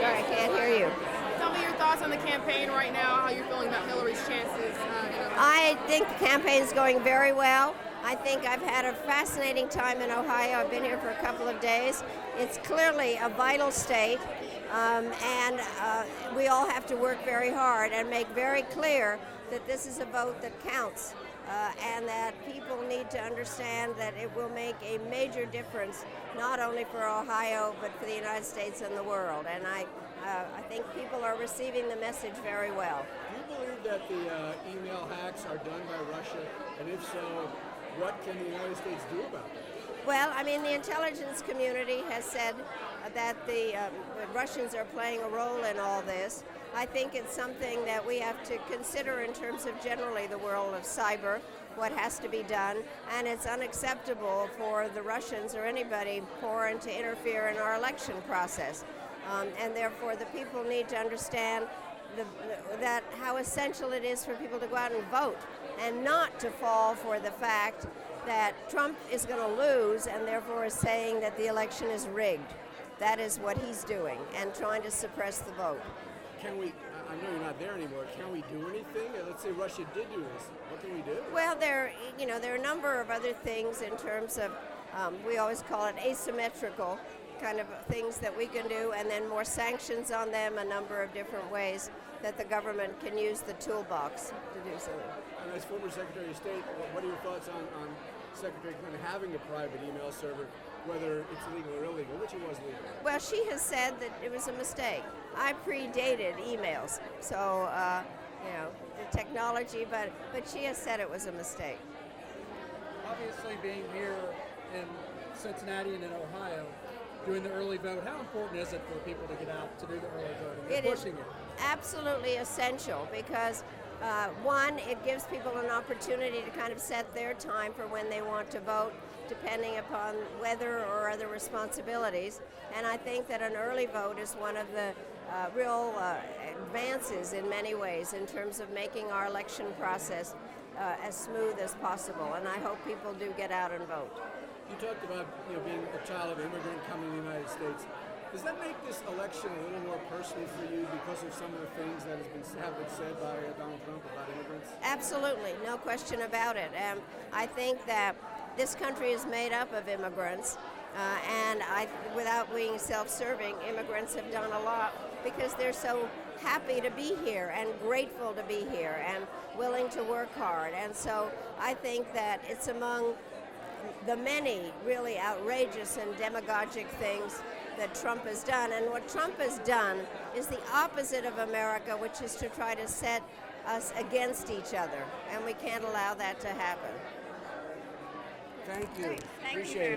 Sorry, I can't hear you. Tell me your thoughts on the campaign right now, how you're feeling about Hillary's chances. I think the campaign is going very well. I think I've had a fascinating time in Ohio. I've been here for a couple of days. It's clearly a vital state, and we all have to work very hard and make very clear that this is a vote that counts, and that people need to understand that it will make a major difference, not only for Ohio, but for the United States and the world. And I think people are receiving the message very well. Do you believe that the email hacks are done by Russia? And if so, what can the United States do about it? Well, I mean, the intelligence community has said that the Russians are playing a role in all this. I think it's something that we have to consider in terms of generally the world of cyber, what has to be done, and it's unacceptable for the Russians or anybody foreign to interfere in our election process. And therefore, the people need to understand that how essential it is for people to go out and vote and not to fall for the fact that Trump is going to lose and therefore is saying that the election is rigged. That is what he's doing and trying to suppress the vote. Can we, I know you're not there anymore, can we do anything? Let's say Russia did do this. What can we do? Well, there are a number of other things in terms of, we always call it asymmetrical kind of things that we can do, and then more sanctions on them, a number of different ways that the government can use the toolbox to do something. And as former Secretary of State, what are your thoughts on Secretary Clinton having a private email server, whether it's legal or illegal, which it was legal? Well, she has said that it was a mistake. I predated emails, so, the technology, but she has said it was a mistake. Obviously, being here in Cincinnati and in Ohio, doing the early vote, how important is it for people to get out to do the early voting? It is absolutely essential because, one, it gives people an opportunity to kind of set their time for when they want to vote, depending upon weather or other responsibilities. And I think that an early vote is one of the real advances in many ways in terms of making our election process as smooth as possible. And I hope people do get out and vote. You talked about being a child of immigrant coming to the United States. Does that make this election a little more personal for you because of some of the things that have been said by Donald Trump about immigrants? Absolutely, no question about it. I think that this country is made up of immigrants, and without being self-serving, immigrants have done a lot because they're so happy to be here and grateful to be here and willing to work hard. And so I think that it's among the many really outrageous and demagogic things that Trump has done. And what Trump has done is the opposite of America, which is to try to set us against each other. And we can't allow that to happen. Thank you. Thank you. Appreciate it.